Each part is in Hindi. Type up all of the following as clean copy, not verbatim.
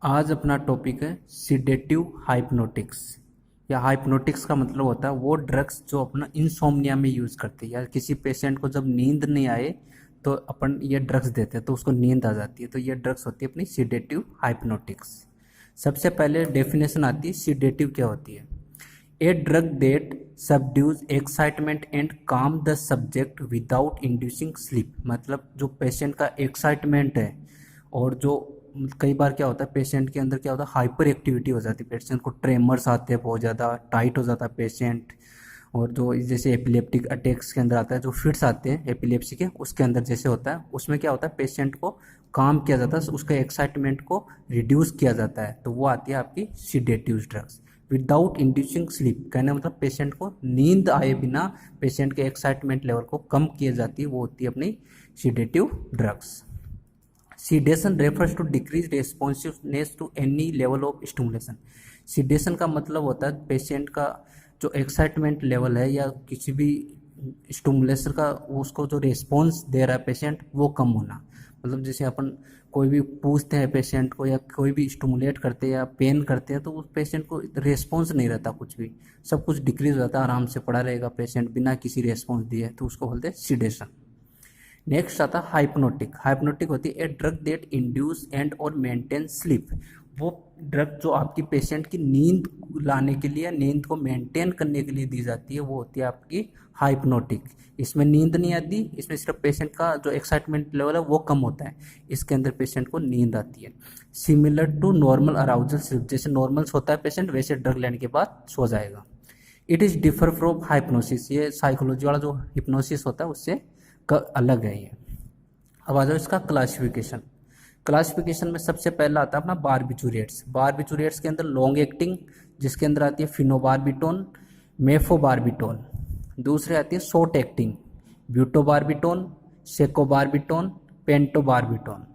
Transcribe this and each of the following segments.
आज अपना टॉपिक है सिडेटिव हाइप्नोटिक्स। या हाइप्नोटिक्स का मतलब होता है वो ड्रग्स जो अपना इंसोम्निया में यूज़ करते हैं, या किसी पेशेंट को जब नींद नहीं आए तो अपन ये ड्रग्स देते हैं तो उसको नींद आ जाती है, तो ये ड्रग्स होती है अपनी सिडेटिव हाइप्नोटिक्स। सबसे पहले डेफिनेशन आती है सिडेटिव क्या होती है। A drug that subdues excitement and calm the subject without inducing sleep. मतलब जो पेशेंट का एक्साइटमेंट है और जो कई बार क्या होता है पेशेंट के अंदर क्या होता है हाइपर एक्टिविटी हो जाती है, पेशेंट को ट्रेमर्स आते हैं, बहुत ज़्यादा टाइट हो जाता है पेशेंट। और जो जैसे एपिलेप्टिक अटैक्स के अंदर आता है, जो फिट्स आते हैं एपिलेप्सी के उसके अंदर जैसे होता है, उसमें क्या होता है पेशेंट को काम किया जाता है, उसके एक्साइटमेंट को रिड्यूस किया जाता है, तो वो आती है आपकी sedative drugs. Without inducing sleep कहने मतलब पेशेंट को नींद आए बिना पेशेंट के एक्साइटमेंट लेवल को कम किए जाती है, वो होती है अपनी sedative drugs. Sedation refers to decrease responsiveness to any level of stimulation. Sedation का मतलब होता है पेशेंट का जो एक्साइटमेंट लेवल है या किसी भी स्टिमुलेशन का उसको जो रेस्पॉन्स दे रहा है पेशेंट वो कम होना। मतलब जैसे अपन कोई भी पूछते हैं पेशेंट को या कोई भी स्टिमुलेट करते हैं या पेन करते हैं तो उस पेशेंट को रेस्पॉन्स नहीं रहता, कुछ भी सब कुछ डिक्रीज हो जाता है, आराम से पड़ा रहेगा पेशेंट बिना किसी रेस्पॉन्स दिए, तो उसको बोलते हैं सीडेशन। नेक्स्ट आता है हाइप्नोटिक। हाइप्नोटिक होती है a drug that induce and और मेंटेन स्लीप। वो ड्रग जो आपकी पेशेंट की नींद लाने के लिए, नींद को मेंटेन करने के लिए दी जाती है, वो होती है आपकी हाइप्नोटिक। इसमें नींद नहीं आती, इसमें सिर्फ पेशेंट का जो एक्साइटमेंट लेवल है वो कम होता है, इसके अंदर पेशेंट को नींद आती है। Similar to normal arousal sleep, जैसे नॉर्मल सोता है पेशेंट वैसे ड्रग लेने के बाद सो जाएगा। इट इज़ डिफर फ्रॉम हाइप्नोसिस, ये साइकोलॉजी वाला जो हिप्नोसिस होता है उससे अलग है ये। अब आ जाओ इसका क्लासिफिकेशन। क्लासिफिकेशन में सबसे पहला आता है अपना बारबिचूरेट्स। बारबिचूरेट्स के अंदर लॉन्ग एक्टिंग जिसके अंदर आती है फिनोबारबिटोन, मेफोबारबिटोन। दूसरे आती है short acting butobarbitone, secobarbitone, pentobarbitone.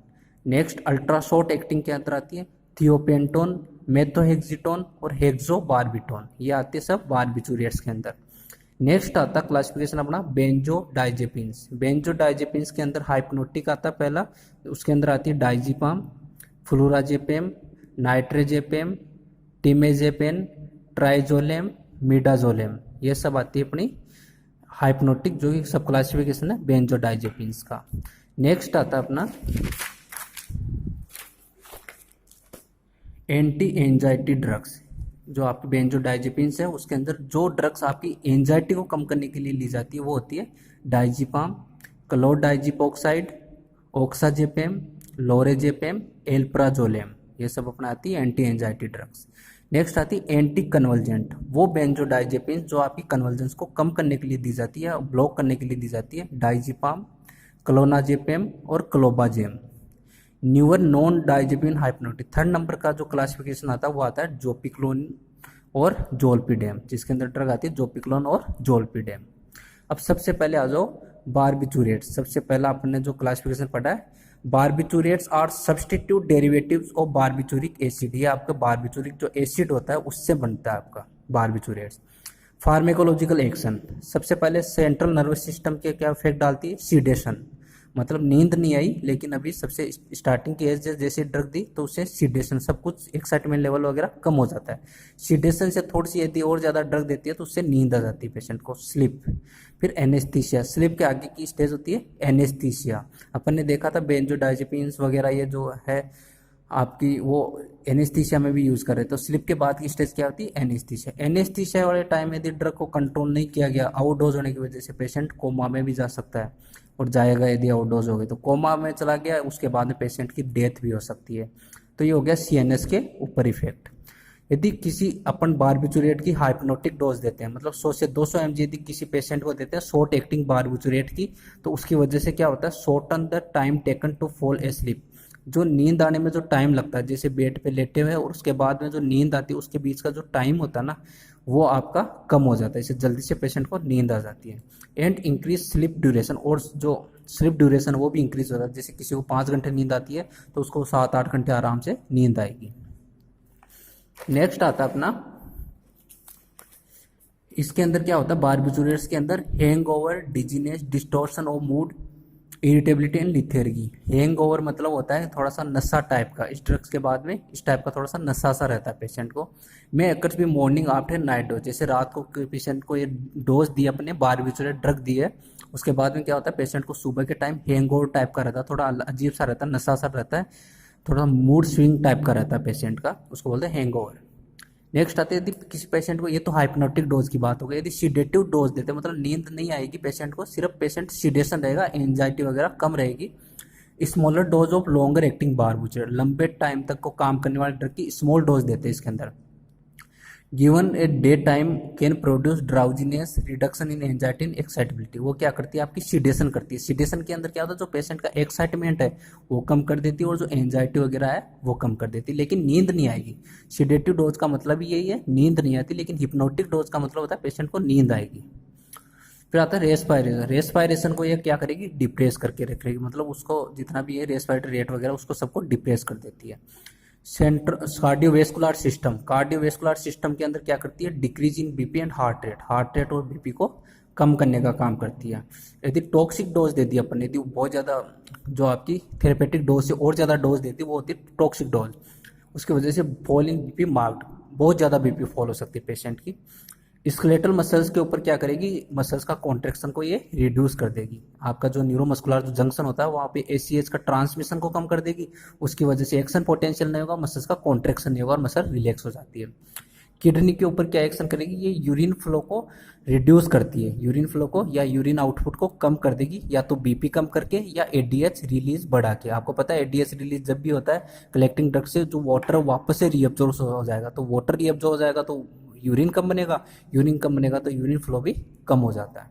Next ultra short acting के अंदर आती है थियोपेंटोन, मेथोहेक्सिटोन और हेक्सोबारबिटोन। ये आती है सब बारबिचूरेट्स के अंदर। नेक्स्ट आता क्लासिफिकेशन अपना बेंजोडाइजेपिन्स। बेंजोडाइजेपिन्स के अंदर हाइप्नोटिक आता पहला, उसके अंदर आती है डाइजिपाम, फ्लोराजेपेम, नाइट्रेजेपेम, टिमेजेपेन, ट्राइजोलेम, मिडाजोलेम। ये सब आती है अपनी हाइप्नोटिक, जो कि सब क्लासिफिकेशन है बेंजोडाइजेपिन्स का। नेक्स्ट आता अपना एंटी एंजाइटी ड्रग्स। जो आपकी बेंजोडाइजेपिन्स है उसके अंदर जो ड्रग्स आपकी एंजाइटी को कम करने के लिए ली जाती है वो होती है डाइजिपाम, क्लोडाइजिपोक्साइड, ओक्साजेपेम, लोरेजेपेम, एल्प्राजोलेम। ये सब अपना आती है एंटी एंजाइटी ड्रग्स। नेक्स्ट आती है एंटी कन्वर्जेंट। वो बेंजोडाइजेपिन्स जो आपकी कन्वर्जेंस को कम करने के लिए दी जाती है, ब्लॉक करने के लिए दी जाती है, डाइजिपाम, क्लोनाजेपेम और clobazam. Newer non diazepine hypnotic. Third number का जो क्लासिफिकेशन आता है वो आता है जोपिक्लोन और जोल्पिडेम, जिसके अंदर ड्रग आती है जोपिक्लोन और जोल्पिडेम। अब सबसे पहले आ जाओ बारबिचूरेट्स। सबसे पहला आपने जो क्लासिफिकेशन पढ़ा है, barbiturates are substituted derivatives of barbituric acid. ये आपका बारबिचूरिक जो एसिड होता है उससे बनता है आपका बारबिचूरेट्स। फार्मेकोलॉजिकल एक्शन, सबसे पहले सेंट्रल नर्वस सिस्टम के क्या इफेक्ट डालती है, सीडेशन। मतलब नींद नहीं आई लेकिन अभी सबसे स्टार्टिंग की एज जैसे ड्रग दी तो उससे सीडेशन, सब कुछ एक्साइटमेंट लेवल वगैरह कम हो जाता है। सीडेशन से थोड़ी सी यदि और ज़्यादा ड्रग देती है तो उससे नींद आ जाती है पेशेंट को, स्लीप। फिर एनेस्थीसिया, स्लीप के आगे की स्टेज होती है एनेस्थीसिया। अपन ने देखा था बेंजोडाइजेपिन्स वगैरह ये जो है आपकी वो एनेस्थीसिया में भी यूज़ कर रहे हैं, तो स्लीप के बाद की स्टेज क्या होती है एनेस्थीसिया। एनेस्थीसिया वाले टाइम यदि ड्रग को कंट्रोल नहीं किया गया, आउटडोज होने की वजह से पेशेंट कोमा में भी जा सकता है और जाएगा यदि आउटडोज हो गई तो कोमा में चला गया, उसके बाद में पेशेंट की डेथ भी हो सकती है। तो ये हो गया सीएनएस के ऊपर इफेक्ट। यदि किसी अपन बारबिचूरेट की हाइप्नोटिक डोज देते हैं, मतलब 100 से 200 mg यदि किसी पेशेंट को देते हैं शॉर्ट एक्टिंग बारबिचूरेट की, तो उसकी वजह से क्या होता है shorten the time taken to fall asleep. जो नींद आने में जो टाइम लगता है, जैसे बेड पे लेटे हुए और उसके बाद में जो नींद आती है उसके बीच का जो टाइम होता है ना, वो आपका कम हो जाता है, इससे जल्दी से पेशेंट को नींद आ जाती है। एंड इंक्रीज स्लीप ड्यूरेशन, और जो स्लीप ड्यूरेशन वो भी इंक्रीज हो जाता है। जैसे किसी को 5 घंटे नींद आती है तो उसको 7-8 घंटे आराम से नींद आएगी। नेक्स्ट आता है अपना, इसके अंदर क्या होता है बारबिचूरेट्स के अंदर hangover, dizziness, distortion of mood, irritability and lethargy. Hangover मतलब होता है थोड़ा सा नशा टाइप का, इस ड्रग्स के बाद में इस टाइप का थोड़ा सा नशा सा रहता है पेशेंट को। मैं अकर्स भी मॉर्निंग आफ्टर नाइट डोज, जैसे रात को पेशेंट को ये डोज दिया अपने बारबिटूरेट ड्रग दी है, उसके बाद में क्या होता है पेशेंट को सुबह के टाइम हैंग ओवर टाइप का रहता है, थोड़ा अजीब सा रहता है, नशा सा रहता है, थोड़ा मूड स्विंग टाइप का रहता है पेशेंट का, उसको बोलते हैं हैंग ओवर। नेक्स्ट आते हैं यदि किसी पेशेंट को, ये तो हाइप्नोटिक डोज की बात हो गई, यदि सिडेटिव डोज देते हैं मतलब नींद नहीं आएगी पेशेंट को, सिर्फ पेशेंट सिडेशन रहेगा, एंजाइटी वगैरह कम रहेगी। Smaller dose of longer acting barbiturate, लंबे टाइम तक को काम करने वाले ड्रग की स्मॉल डोज देते हैं इसके अंदर। Given a day time can produce drowsiness, reduction in anxiety and excitability. वो क्या करती है आपकी सिडेशन करती है। सिडेशन के अंदर क्या होता है जो पेशेंट का एक्साइटमेंट है वो कम कर देती है और जो एंजाइटी वगैरह है वो कम कर देती है, लेकिन नींद नहीं आएगी। सिडेटिव डोज का मतलब यही है, नींद नहीं आती, लेकिन हिप्नोटिक डोज का मतलब होता है पेशेंट को नींद आएगी। फिर आता है रेस्पायरेशन। रेस्पायरेशन को ये क्या करेगी, डिप्रेस करके रखेगी, मतलब उसको जितना भी है रेस्पायरेटरी रेट वगैरह उसको सबको डिप्रेस कर देती है। Centre cardiovascular system, cardiovascular system के अंदर क्या करती है, decrease in BP and heart rate और बीपी को कम करने का काम करती है। यदि टॉक्सिक डोज दे दी अपन, यदि बहुत ज़्यादा जो आपकी थेरेपेटिक डोज से और ज़्यादा डोज देती है वो होती है टॉक्सिक डोज, उसकी वजह से फॉल इन बीपी मार्क्ड, बहुत ज़्यादा बीपी फॉल हो सकती है पेशेंट की। स्केलेटल मसल्स के ऊपर क्या करेगी, मसल्स का कॉन्ट्रेक्शन को ये रिड्यूस कर देगी, आपका जो न्यूरोमस्कुलर जो जंक्शन होता है वहाँ पे एसीएच का ट्रांसमिशन को कम कर देगी, उसकी वजह से एक्शन पोटेंशियल नहीं होगा, मसल्स का कॉन्ट्रेक्शन नहीं होगा और मसल रिलैक्स हो जाती है। किडनी के ऊपर क्या एक्शन करेगी, ये यूरिन फ्लो को रिड्यूस करती है, यूरिन फ्लो को या यूरिन आउटपुट को कम कर देगी, या तो बीपी कम करके या एडीएच रिलीज बढ़ा के। आपको पता है एडीएच रिलीज जब भी होता है कलेक्टिंग ड्रग से जो वाटर वापस से रीअब्जॉर्ब हो जाएगा, तो वाटर रीअब्जॉर्ब हो जाएगा तो यूरिन कम बनेगा, यूरिन कम बनेगा तो यूरिन फ्लो भी कम हो जाता है।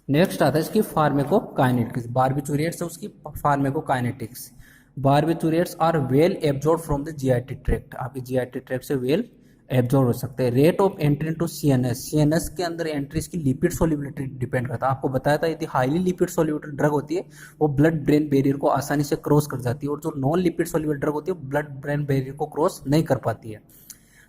नेक्स्ट आता है इसकी फार्मेकोकाइनेटिक्स, बारबिटूरेट्स है उसकी pharmacokinetics. Barbiturates are well absorb from the GIT tract, आपकी जीआईटी ट्रैक्ट से वेल एब्जॉर्ब हो सकते हैं। Rate of entry into CNS, CNS के अंदर एंट्री इसकी लिपिड सोल्युबिलिटी डिपेंड करता है। आपको बताया था यदि हाईली लिपिड सोल्युबल ड्रग होती है वो ब्लड ब्रेन बैरियर को आसानी से क्रॉस कर जाती है, और जो नॉन लिपिड सोल्युबल ड्रग होती है ब्लड ब्रेन बैरियर को क्रॉस नहीं कर पाती है।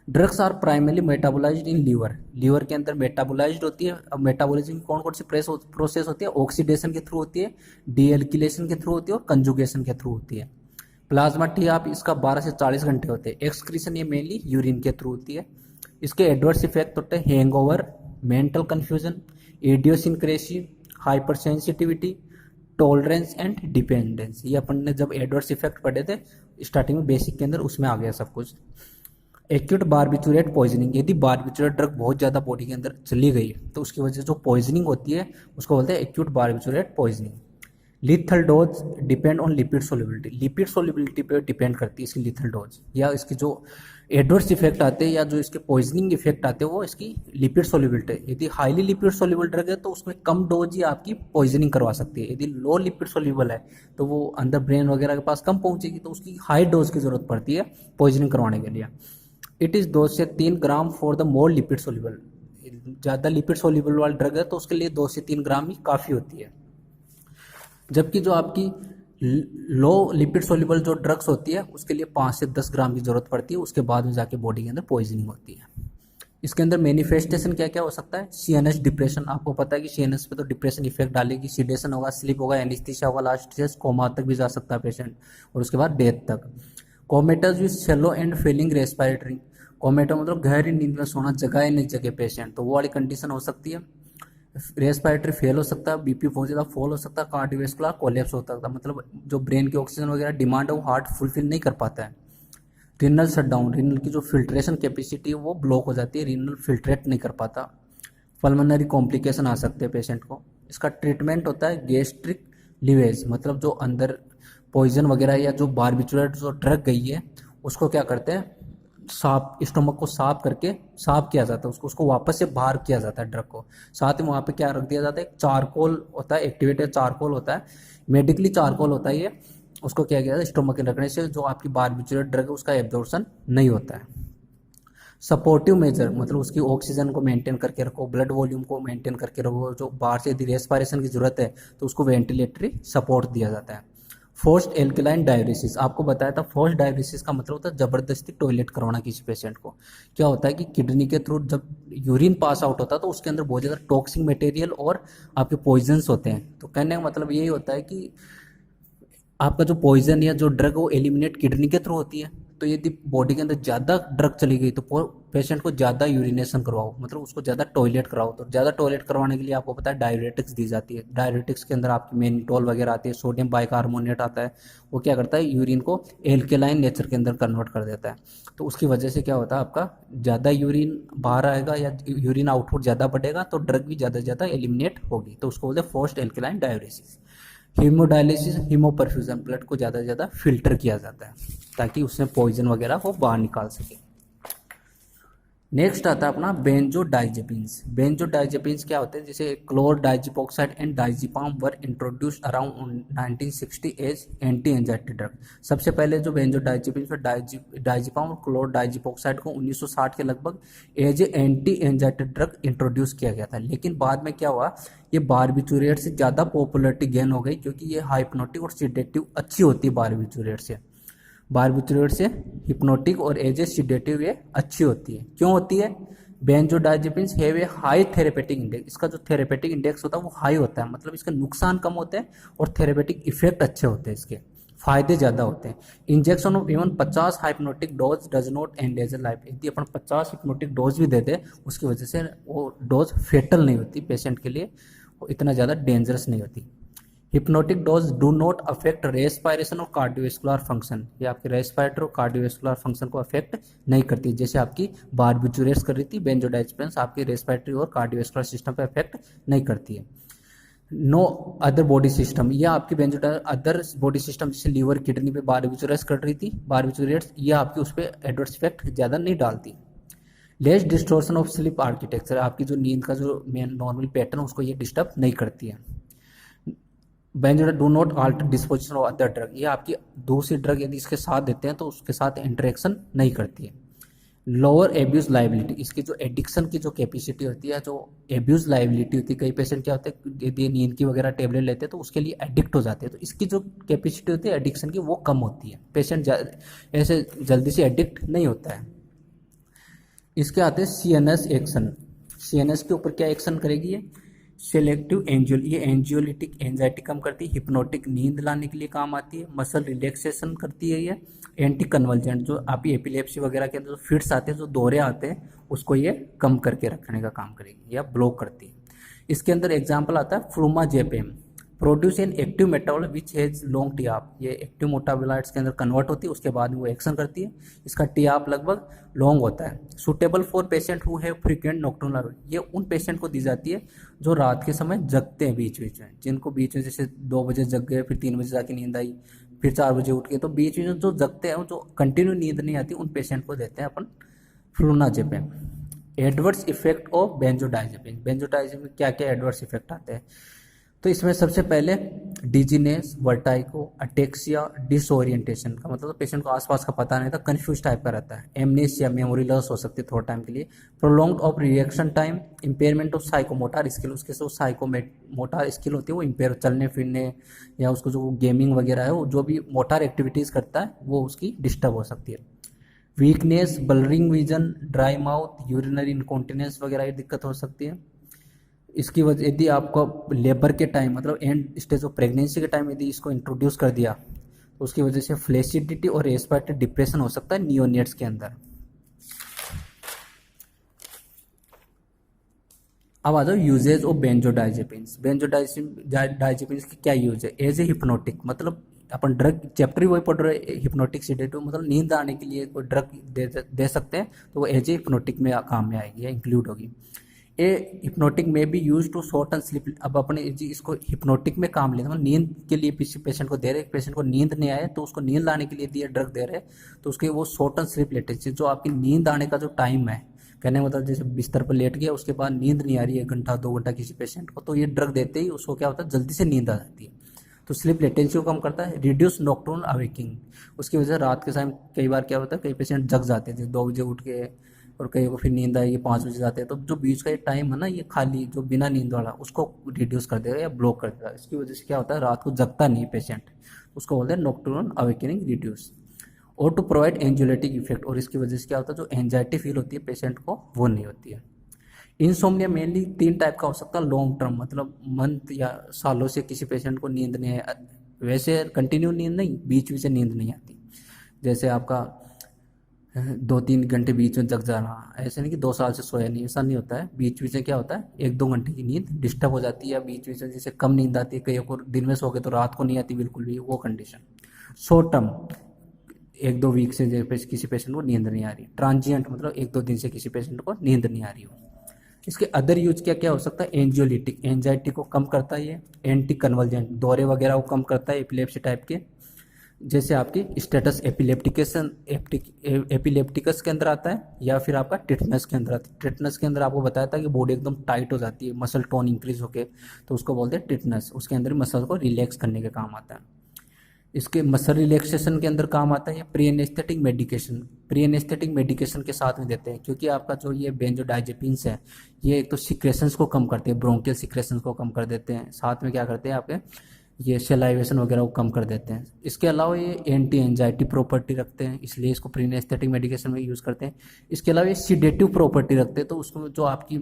Drugs are primarily metabolized in liver, liver के अंदर मेटाबोलाइज्ड होती है। अब मेटाबोलिज्म की कौन कौन सी प्रोसेस होती है, ऑक्सीडेशन के थ्रू होती है, डीएल्किलेशन के थ्रू होती है और कंजुगेशन के थ्रू होती है। प्लाज्मा टी आप इसका 12 से 40 घंटे होते हैं। एक्सक्रीशन ये मेनली यूरिन के थ्रू होती है। इसके एडवर्स इफेक्ट होते हैं hangover, mental confusion, idiosyncrasy, hyper sensitivity, tolerance and dependence. ये अपन ने जब एडवर्स इफेक्ट पढ़े थे स्टार्टिंग में बेसिक के अंदर, उसमें आ गया सब कुछ। एक्यूट बारबिटूरेट पॉइजनिंग, यदि बारबिटूरेट ड्रग बहुत ज़्यादा बॉडी के अंदर चली गई तो उसकी वजह से जो पॉइजनिंग होती है उसको बोलते हैं acute barbiturate poisoning. Lethal dose depend on lipid solubility, lipid solubility पे डिपेंड करती है इसकी लिथल डोज, या इसकी जो एडवर्स इफेक्ट आते हैं या जो इसके पॉइजनिंग इफेक्ट आते हैं वो इसकी लिपिड सोल्युबिलिटी। यदि हाईली लिपिड सोल्युबल ड्रग है तो उसमें कम डोज ही आपकी पॉइजनिंग करवा सकती है। यदि लो लिपिड सोल्युबल है तो वो अंदर ब्रेन वगैरह के पास कम पहुंचेगी, तो उसकी हाई डोज की जरूरत पड़ती है पॉइजनिंग करवाने के लिए। इट इज़ 2 से 3 gram for the more lipid soluble, ज़्यादा लिपिड सोल्युबल वाला ड्रग है तो उसके लिए 2 से 3 ग्राम ही काफ़ी होती है। जबकि जो आपकी लो लिपिड सोल्युबल जो ड्रग्स होती है उसके लिए 5 से 10 ग्राम की जरूरत पड़ती है, उसके बाद में जाके बॉडी के अंदर पॉइजनिंग होती है। इसके अंदर मैनिफेस्टेशन क्या क्या हो सकता है, सीएनएस डिप्रेशन, आपको पता है कि सीएनएस पे तो डिप्रेशन इफेक्ट डालेगी, सीडेशन होगा, स्लीप होगा, एनेस्थीसिया होगा, लास्ट स्टेज कोमा तक भी जा सकता है पेशेंट, और उसके बाद डेथ तक। Comatose with shallow and failing respiratory, comatose मतलब गहरी नींद में सोना, जगाए नहीं जगे पेशेंट, तो वो वाली कंडीशन हो सकती है। रेस्पिरेटरी फेल हो सकता है, बीपी बहुत ज़्यादा फॉल हो सकता है, कार्डियोवैस्कुलर कोलैप्स हो सकता है, मतलब जो ब्रेन की ऑक्सीजन वगैरह डिमांड है वो हार्ट फुलफिल नहीं कर पाता है। रीनल शटडाउन, रीनल की जो फिल्ट्रेशन कैपेसिटी है वो ब्लॉक हो जाती है, रीनल फिल्ट्रेट नहीं कर पाता। पल्मोनरी कॉम्प्लिकेशन आ सकते हैं पेशेंट को। इसका ट्रीटमेंट होता है गैस्ट्रिक लीवेज, मतलब जो अंदर पॉइजन वगैरह या जो बारबिटूरेट जो ड्रग गई है उसको क्या करते हैं, साफ स्टोमक को साफ करके साफ किया जाता है, उसको वापस से बाहर किया जाता है ड्रग को। साथ में वहाँ पे क्या रख दिया जाता है, चारकोल होता है, एक्टिवेटेड चारकोल होता है, मेडिकली चारकोल होता है ये, उसको क्या किया जाता है स्टोमक में रखने से जो आपकी बारबिटूरेट ड्रग है उसका एब्जॉर्प्शन नहीं होता है। सपोर्टिव मेजर मतलब उसकी ऑक्सीजन को मेंटेन करके रखो, ब्लड वॉल्यूम को मेंटेन करके रखो, जो बाहर से यदि रेस्पिरेशन की जरूरत है तो उसको वेंटिलेटरी सपोर्ट दिया जाता है। फोर्स्ड एल्कलाइन डायलिसिस, आपको बताया था फोर्स्ड डायलिसिस का मतलब होता है जबरदस्ती टॉयलेट करवाना किसी पेशेंट को। क्या होता है कि किडनी के थ्रू जब यूरिन पास आउट होता है तो उसके अंदर बहुत ज़्यादा टॉक्सिक मटेरियल और आपके पॉइजन्स होते हैं। तो कहने का मतलब यही होता है कि आपका जो पॉइजन या जो ड्रग वो एलिमिनेट किडनी के थ्रू होती है। तो यदि बॉडी के अंदर ज़्यादा ड्रग चली गई तो पेशेंट को ज़्यादा यूरिनेशन करवाओ, मतलब उसको ज़्यादा टॉयलेट कराओ। तो ज़्यादा टॉयलेट करवाने के लिए आपको पता है डायरेटिक्स दी जाती है। डायरेटिक्स के अंदर आपकी मेनिटोल वगैरह आती है, सोडियम बाइकार्बोनेट आता है। वो क्या करता है, यूरिन को एल्केलाइन नेचर के अंदर कन्वर्ट कर देता है। तो उसकी वजह से क्या होता है, आपका ज़्यादा यूरिन बाहर आएगा या यूरिन आउटपुट ज़्यादा बढ़ेगा तो ड्रग भी ज़्यादा से ज़्यादा एलिमिनेट होगी। तो उसको बोलते हैं forced alkaline dialysis. Haemodialysis, haemoperfusion, blood को ज़्यादा से ज़्यादा फिल्टर किया जाता है ताकि उसमें पॉइजन वगैरह वो बाहर निकाल सके। नेक्स्ट आता है अपना बेंजोडाइजेपिन्स। बेंजोडाइजेपिन्स क्या होते हैं, जैसे chlordiazepoxide and diazepam were introduced around 1960 as anti anxiety drug. सबसे पहले जो बेंजोडाइजेपिन्स और डाइजिपाम और क्लोर डाइजिपोक्साइड को 1960 के लगभग as anti anxiety drug introduce किया गया था। लेकिन बाद में क्या हुआ, ये बारबिटूरेट से ज़्यादा पॉपुलरिटी गेन हो गई क्योंकि ये हाइप्नोटिक और सिडेटिव अच्छी होती है बारबिटूरेट से। बारबिटूरेट से हिप्नोटिक और एज ए सिडेटिव ये अच्छी होती है। क्यों होती है, benzodiazepines have a high therapeutic index. इसका जो थेरेपेटिक इंडेक्स होता है वो हाई होता है, मतलब इसके नुकसान कम होते हैं और थेरेपेटिक इफेक्ट अच्छे होते हैं, इसके फायदे ज़्यादा होते हैं। Injection of even 50 hypnotic dose does not endanger life. यदि अपन 50 हिप्नोटिक डोज भी दे दे उसकी वजह से वो डोज फेटल नहीं होती पेशेंट के लिए, वो इतना ज़्यादा डेंजरस नहीं होती। Hypnotic dose do not affect respiration और कार्डियोवेस्कुलर फंक्शन। ये आपके रेस्पायरेटरी और कार्डियोवेस्कुलर फंक्शन को अफेक्ट नहीं करती, जैसे आपकी बारबिटूरेट्स कर रही थी। बेंजोडाइजेपिन्स आपकी रेस्पायरेटरी और कार्डियोवेस्कुलर सिस्टम पे अफेक्ट नहीं करती है। नो अदर बॉडी सिस्टम, या आपकी बेंजोडाइज अदर बॉडी सिस्टम जैसे लीवर किडनी पे बारबिटूरेट्स कर रही थी, बारबिटूरेट्स ये आपकी उस पर एडवर्स इफेक्ट ज़्यादा नहीं डालती। Less distortion of sleep architecture, आपकी जो नींद का जो मेन नॉर्मल पैटर्न उसको ये डिस्टर्ब नहीं करती है। Benzodiaz do not alter disposition of other drug, ये आपकी दूसरी ड्रग यदि इसके साथ देते हैं तो उसके साथ इंटरेक्शन नहीं करती है। लोअर एब्यूज लाइबिलिटी, इसकी जो एडिक्शन की जो कैपेसिटी होती है, जो एब्यूज लाइबिलिटी होती है, कई पेशेंट क्या होते हैं यदि नींद की वगैरह टेबलेट लेते हैं तो उसके लिए एडिक्ट हो जाते हैं, तो इसकी जो कैपेसिटी होती है एडिक्शन की वो कम होती है, पेशेंट ऐसे जल्दी से एडिक्ट नहीं होता है। इसके आते हैं सीएनएस एक्शन। सीएनएस के ऊपर क्या एक्शन करेगी ये, सेलेक्टिव एंजियोल, ये एंजियोलिटिक एंजाइटी कम करती है, हिप्नोटिक नींद लाने के लिए काम आती है, मसल रिलैक्सेशन करती है, ये एंटी कन्वल्जेंट, जो आप एपिलेप्सी वगैरह के अंदर जो फिट्स आते हैं, जो दौरे आते हैं उसको ये कम करके रखने का काम करेगी या ब्लॉक करती है। इसके अंदर एग्जाम्पल आता है flurazepam, produce an active metabolite which has long t आप, ये एक्टिव मेटाबोलाइट्स के अंदर कन्वर्ट होती है, उसके बाद वो एक्शन करती है, इसका टी आप लगभग लॉन्ग होता है। Suitable for patient who have frequent nocturnal, ये उन पेशेंट को दी जाती है जो रात के समय जगते हैं बीच बीच में, जिनको बीच में जैसे 2 बजे जग गए फिर 3 बजे जाके नींद आई फिर 4 बजे उठ गए, तो बीच में जो जगते हैं जो कंटिन्यू नींद नहीं आती उन पेशेंट को देते हैं अपन flurazepam. Adverse effect of benzodiazepine, benzodiazepine क्या क्या एडवर्स इफेक्ट आते हैं, तो इसमें सबसे पहले डिजीनेस, वर्टाइको, अटेक्सिया, डिसओरिएंटेशन का मतलब तो पेशेंट को आसपास का पता नहीं था, कंफ्यूज टाइप का रहता है। एमनेसिया, मेमोरी लॉस हो सकती है थोड़ा टाइम के लिए। Prolonged of reaction time, impairment of psychomotor skill, उसके जो साइकोमोटर स्किल होती है वो इम्पेयर, चलने फिरने या उसको जो गेमिंग वगैरह है वो जो भी मोटर एक्टिविटीज़ करता है वो उसकी डिस्टर्ब हो सकती है। Weakness, blurring vision, dry mouth, urinary incontinence वगैरह ये दिक्कत हो सकती है। इसकी वजह यदि आपको लेबर के टाइम मतलब एंड स्टेज ऑफ प्रेगनेंसी के टाइम यदि इसको इंट्रोड्यूस कर दिया तो उसकी वजह से फ्लेसिडिटी और रेस्पिरेटरी डिप्रेशन हो सकता है नियोनेट्स के अंदर। अब आ जाओ यूजेज ऑफ बेंजोडाइजेपिन्स। बेंजोडाइजेपिन्स की क्या यूज है, एज ए हिप्नोटिक, मतलब अपन ड्रग चैप्टर ही वही पढ़ रहे हैं, हिप्नोटिक सिडेटिव, मतलब नींद आने के लिए कोई ड्रग दे सकते हैं तो वो एज ए हिप्नोटिक में काम में आएगी या इंक्लूड होगी। ए हिप्नोटिक में भी यूज टू शॉर्टन स्लीप, अब अपने इसको हिप्नोटिक में काम लेते हैं, मतलब नींद के लिए पेशेंट को दे रहे, पेशेंट को नींद नहीं आए तो उसको नींद लाने के लिए दिए ड्रग दे रहे तो उसके वो शॉर्टन स्लीप लेटेंसी, जो आपकी नींद आने का जो टाइम है, कहने का मतलब जैसे बिस्तर पर लेट गया उसके बाद नींद नहीं आ रही है 1 घंटा 2 घंटा किसी पेशेंट को, तो ये ड्रग देते ही उसको क्या होता है जल्दी से नींद आ जाती है, तो स्लीप लेटेंसी को कम करता है। रिड्यूस नॉक्टर्नल अवेकिंग, उसकी वजह से रात के समय कई बार क्या होता है कई पेशेंट जग जाते थे 2 बजे उठ के और कई को फिर नींद आएगी 5 बजे जाते हैं, तो जो बीच का ये टाइम है ना, ये खाली जो बिना नींद वाला उसको रिड्यूस कर देगा या ब्लॉक कर देगा। इसकी वजह से क्या होता है, रात को जगता नहीं पेशेंट, उसको बोलते हैं नॉकटर्नल अवेकनिंग रिड्यूस। और टू प्रोवाइड एंजाइटिक इफेक्ट, और इसकी वजह से क्या होता है, जो एंजाइटी फील होती है पेशेंट को वो नहीं होती है। इंसोम्निया मेनली 3 टाइप का हो सकता है, लॉन्ग टर्म मतलब मंथ या सालों से किसी पेशेंट को नींद नहीं है, वैसे कंटिन्यू नींद नहीं, बीच बीच से नींद नहीं आती, जैसे आपका 2-3 घंटे बीच में जग जाना, ऐसे नहीं कि 2 साल से सोया नहीं, ऐसा नहीं होता है। बीच बीच में क्या होता है, 1-2 घंटे की नींद डिस्टर्ब हो जाती है, या बीच बीच में जैसे कम नींद आती है, कईयों को दिन में सो के तो रात को नहीं आती बिल्कुल भी, वो कंडीशन। शॉर्ट टर्म 1-2 वीक से जैसे किसी पेशेंट को नींद नहीं आ रही। ट्रांजिएंट मतलब 1-2 दिन से किसी पेशेंट को नींद नहीं आ रही हो। इसके अदर यूज क्या क्या हो सकता है, एंजियोलिटिक, एंजाइटी को कम करता है ये। एंटी कन्वर्जेंट, दौरे वगैरह को कम करता है एपिलेप्सी टाइप के, जैसे आपकी स्टेटस एपिलेप्टिकस के अंदर आता है, या फिर आपका टिटनस के अंदर आता है। टिटनस के अंदर आपको बताया था कि बॉडी एकदम टाइट हो जाती है, मसल टोन इंक्रीज होके, तो उसको बोलते हैं टिटनस। उसके अंदर मसल को रिलैक्स करने के काम आता है। इसके मसल रिलैक्सेशन के अंदर काम आता है, या pre anaesthetic medication, pre anaesthetic medication के साथ में देते हैं, क्योंकि आपका जो ये बेंजोडाइजेपिन्स है, ये एक तो सिक्रेशंस को कम करते हैं, ब्रोंकियल सिक्रेशंस को कम कर देते हैं, साथ में क्या करते हैं आपके ये सेलाइवेशन वगैरह को कम कर देते हैं। इसके अलावा ये एंटी एंजाइटी प्रॉपर्टी रखते हैं, इसलिए इसको प्री एनेस्थेटिक मेडिकेशन में यूज़ करते हैं। इसके अलावा ये सीडेटिव प्रॉपर्टी रखते हैं, तो उसको जो आपकी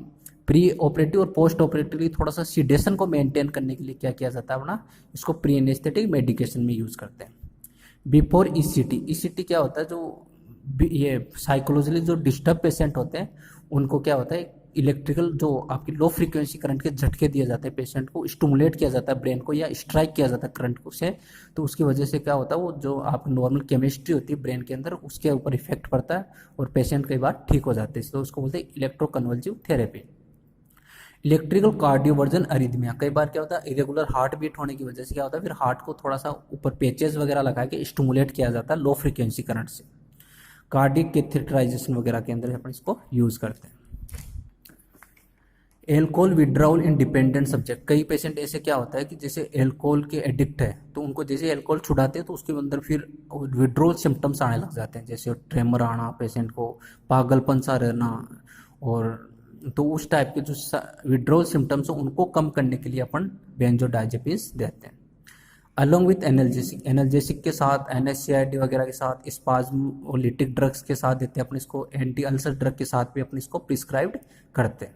प्री ऑपरेटिव और पोस्ट ऑपरेटिवली थोड़ा सा सीडेशन को मेंटेन करने के लिए क्या किया जाता है अपना, इसको प्री एनेस्थेटिक मेडिकेशन में यूज़ करते हैं। बिफोर ईसीटी, ईसीटी क्या होता है, जो ये साइकोलॉजिकली जो डिस्टर्ब पेशेंट होते हैं उनको क्या होता है, इलेक्ट्रिकल जो आपकी लो फ्रीक्वेंसी करंट के झटके दिए जाते हैं, पेशेंट को स्टिमुलेट किया जाता है ब्रेन को, या स्ट्राइक किया जाता है करंट को से, तो उसकी वजह से क्या होता है, वो जो आप नॉर्मल केमिस्ट्री होती है ब्रेन के अंदर उसके ऊपर इफेक्ट पड़ता है, और पेशेंट कई बार ठीक हो जाते हैं, तो उसको बोलते हैं electroconvulsive therapy. Electrical cardioversion arrhythmia, कई बार क्या होता है, इरेगुलर हार्ट बीट होने की वजह से क्या होता है, फिर हार्ट को थोड़ा सा ऊपर पेचेस वगैरह लगा के स्टिमुलेट किया जाता है लो फ्रीक्वेंसी करंट से। कार्डियक कैथेटराइजेशन वगैरह के अंदर अपन इसको यूज करते हैं। एल्कोहल विड्राउल इन डिपेंडेंट सब्जेक्ट, कई पेशेंट ऐसे क्या होता है कि जैसे एल्कोहल के एडिक्ट है, तो उनको जैसे एल्कोहल छुड़ाते हैं तो उसके अंदर फिर विड्रोल सिम्टम्स आने लग जाते हैं, जैसे ट्रेमर आना, पेशेंट को पागलपन सा रहना, और तो उस टाइप के जो विड्रोल सिम्टम्स हैं उनको कम करने के लिए अपन बेंजोडाइजेपिन्स देते हैं। अलोंग विथ एनाल्जेसिक, एनाल्जेसिक के साथ NSAID वगैरह के साथ, स्पाज्मोलिटिक ड्रग्स के साथ देते हैं अपन इसको, एंटी अल्सर ड्रग के साथ भी अपन इसको प्रिस्क्राइब्ड करते हैं।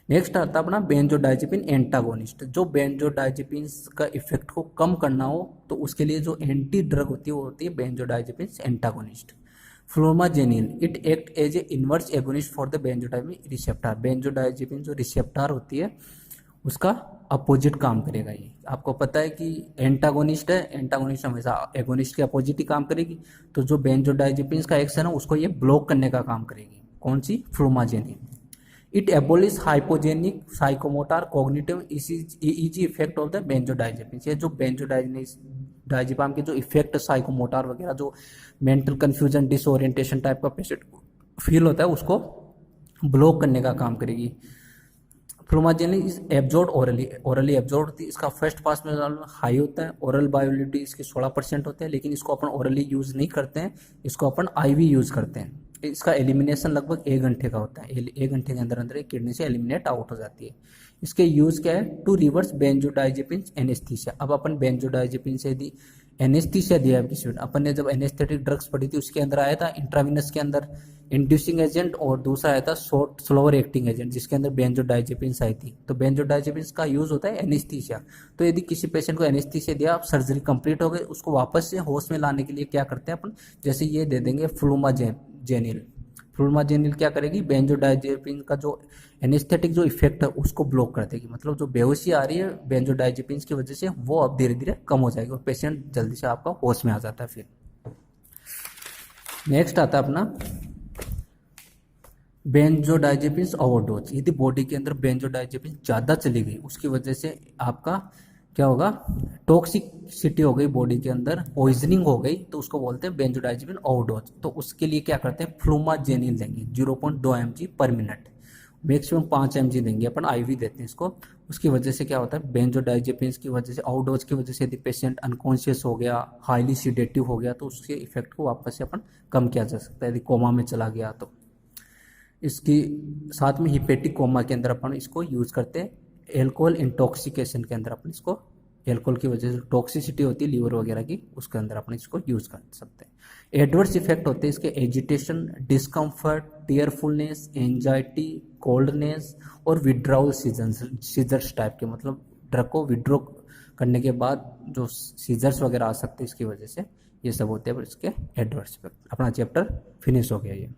नेक्स्ट आता है अपना बेंजोडाइजेपिन एंटागोनिस्ट, जो बेंजोडाइजेपिन का इफेक्ट को कम करना हो तो उसके लिए जो एंटी ड्रग होती है वो होती है benzodiazepine antagonist. Flumazenil, it act as a inverse agonist for the benzodiazepine receptor, benzodiazepine जो रिसेप्टर होती है उसका अपोजिट काम करेगा। ये आपको पता है कि एंटागोनिस्ट है, एंटागोनिस्ट हमेशा एगोनिस्ट के अपोजिट ही काम करेगी, तो जो बेंजोडाइजेपिन का एक्शन है उसको ये ब्लॉक करने का काम करेगी। कौन सी, flumazenil. It abolish hypnogenic psychomotor cognitive EEG effect of the benzodiazepine, ये जो बेंजोडाइजेपाम के जो इफेक्ट साइकोमोटर वगैरह, जो मेंटल कंफ्यूजन डिसओरिएंटेशन टाइप का पेशेंट फील होता है उसको ब्लॉक करने का काम करेगी। Flumazenil is absorb orally absorb होती है, इसका फर्स्ट पास में हाई होता है, ओरल बायोलिटी इसके 16% होते हैं, लेकिन इसको अपन ओरली यूज नहीं करते हैं, इसको अपन IV यूज करते हैं। इसका एलिमिनेशन लगभग 1 घंटे का होता है, 1 घंटे के अंदर अंदर किडनी से एलिमिनेट आउट हो जाती है। इसके यूज क्या है, टू रिवर्स बेंजोडाइजेपिन एनेस्थीसिया। अब अपन बेंजोडाइजेपिन से यदि एनेस्थीसिया दिया है किसी, अपन ने जब एनेस्थेटिक ड्रग्स पढ़ी थी उसके अंदर आया था इंट्राविनस के अंदर इंड्यूसिंग एजेंट, और दूसरा आया था शॉर्ट स्लोअर एक्टिंग एजेंट जिसके अंदर बेंजोडाइजेपिन आई थी। तो बेंजोडाइजेपिन का यूज होता है एनेस्थीसिया। तो यदि किसी पेशेंट को एनेस्थीसिया दिया, सर्जरी कंप्लीट हो गई, उसको वापस से होश में लाने के लिए क्या करते हैं अपन, जैसे ये दे देंगे फ्लूमाजेनिल। फ्लूमाजेनिल क्या करेगी, बेंजोडाइजेपिन का जो एनेस्थेटिक जो इफेक्ट है उसको ब्लॉक कर देगी, मतलब जो बेहोशी आ रही है बेंजोडाइजेपिन की वजह से वो अब धीरे धीरे कम हो जाएगी और पेशेंट जल्दी से आपका होश में आ जाता है। फिर नेक्स्ट आता है अपना बेंजोडाइजेपिन ओवरडोज। यदि बॉडी के अंदर बेंजोडाइजेपिन ज़्यादा चली गई उसकी वजह से आपका क्या होगा, टॉक्सिसिटी हो गई बॉडी के अंदर, पॉइजनिंग हो गई, तो उसको बोलते हैं बेंजोडाइजेपिन ओवरडोज। तो उसके लिए क्या करते हैं, फ्लूमाजेनिल देंगे 0.2 mg पर मिनट, मैक्सिमम 5 mg देंगे अपन, IV देते हैं इसको। उसकी वजह से क्या होता है, बेंजोडाइजेपिन की वजह से, ओवरडोज की वजह से यदि पेशेंट अनकॉन्शियस हो गया, हाईली सीडेटिव हो गया, तो उसके इफेक्ट को वापस से अपन कम किया जा सकता है, यदि कोमा में चला गया तो। इसकी साथ में हिपेटिक कोमा के अंदर अपन इसको यूज़ करते हैं। एल्कोहल इंटॉक्सिकेशन के अंदर अपन इसको, एल्कोहल की वजह से टॉक्सिसिटी होती है लीवर वगैरह की, उसके अंदर अपन इसको यूज़ कर सकते हैं। एडवर्स इफेक्ट होते हैं इसके एजिटेशन, डिस्कम्फर्ट, टीयरफुलनेस, एंजाइटी, कोल्डनेस और विड्राउल सीजर्स टाइप के, मतलब ड्रग को विड्रॉ करने के बाद जो सीजर्स वगैरह आ सकते हैं इसकी वजह से, ये सब होते हैं इसके एडवर्स इफेक्ट। अपना चैप्टर फिनिश हो गया ये।